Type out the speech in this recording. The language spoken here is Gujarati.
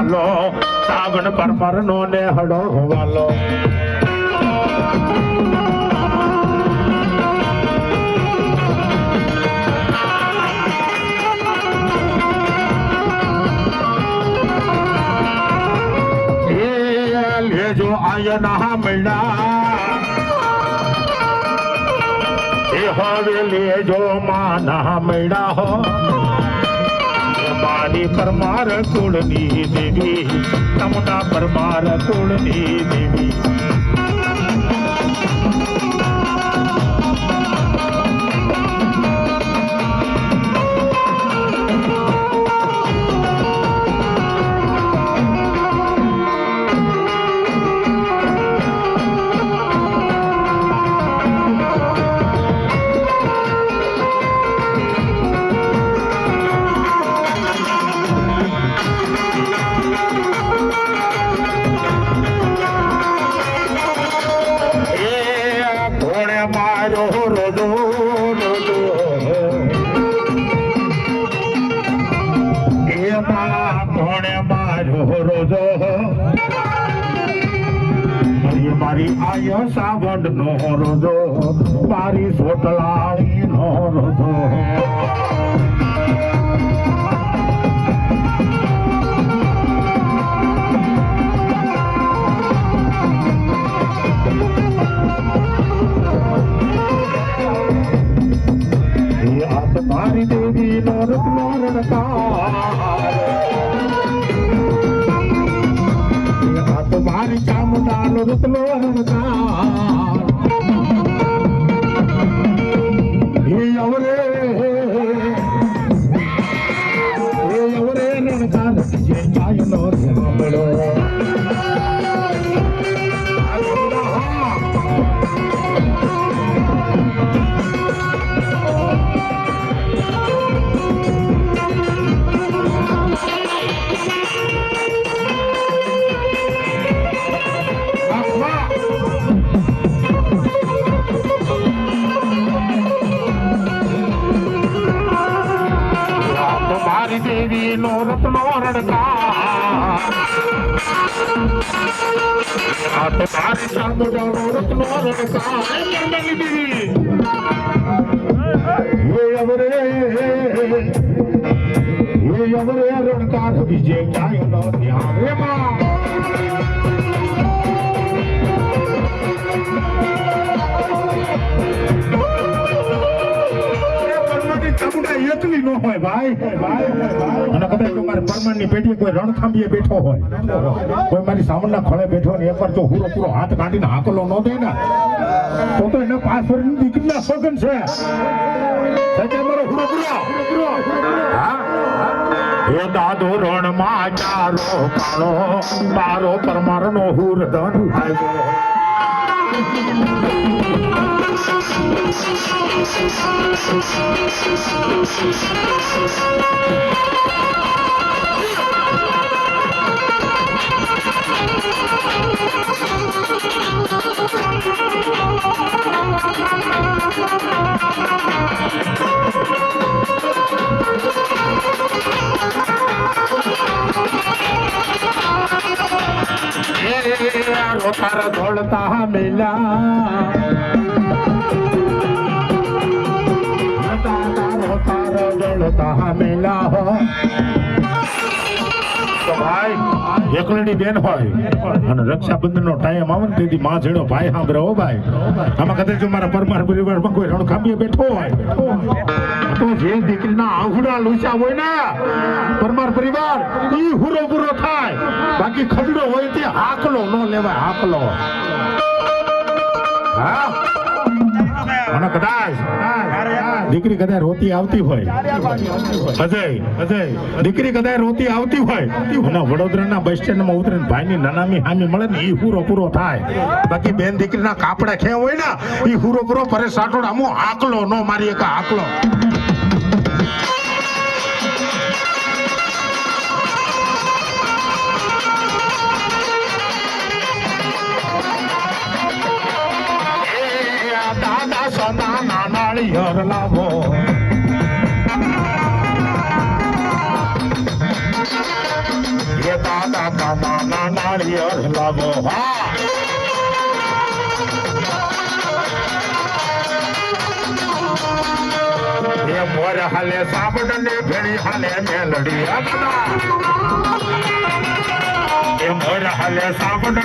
વાલો સાવણ પરમાર નો ને હડો વાલો લેજો આયના મૈડા એ હવે લેજો માના મૈડા હો મારી પરમાર કુળની દેવી તમના પરમાર કુળની દેવી મારી આય સાવણ નો રોજો મારી સોટલાણી નો રોજો મારી દેવી નો રત્નો મારી ચામુંડા નો રત્નો ఎవరే నడకాల జయంలో ధ్యానలో દેવી નો રત્નો રડકા મારી ચામુંડા નો રત્નો રડકા દેવી ఎవరే રડકા વિજય ક્યાંય નો ધ્યાન રેમાં એકલી નો હોય ભાઈ અને કદાચ મારે પરમાન ની પેટીએ કોઈ રણખાંભીએ બેઠો હોય કોઈ મારી સામના ખળે બેઠો ને એકવાર જો પૂરો પૂરો હાથ કાઢીને હાકલો ન દે ને તો એને 5 વર્ષની દીકરીના સોગન છે મારો પૂરો પૂરો એ દાદો રણ માં ચારો કાળો તારો પરમાર નો હુરદન આવ્યો તારા દોડતા મેલા ભાઈ એકલડી બેન હોય અને રક્ષાબંધન નો ટાઈમ આવે ને તેથી માં જેડો ભાઈ સાંભળે હો ભાઈ આમાં કદાચ જો મારા પરમાર પરિવારમાં કોઈ રણખાંભીએ બેઠો હોય તો જે દીકરીના આંગણા લૂછા હોય ને પરમાર પરિવાર ઈ હુરો પૂરો થાય બાકી ખડડો હોય તે હાકલો ન લેવાય હાકલો હા અને કદાચ દીકરી કદાચ રોતી આવતી હોય અજય દીકરી કદાચ રોતી આવતી હોય અને વડોદરાના બસ સ્ટેન્ડ માં ઉતરીને ભાઈ ની નાનામી હામી મળે ને ઈ પૂરો પૂરો થાય બાકી બેન દીકરીના કાપડા ખેં હોય ને ઈ પૂરો પૂરો પરે સાટોડ આમો આકલો નો મારી એક આકલો નાળિયેર લાવો દાદા કામાના નાળિયેર લાવો હા એ મોર હાલે સાબડ ને ભેળી હાલે મેલડી એ મોર હાલે સાબડ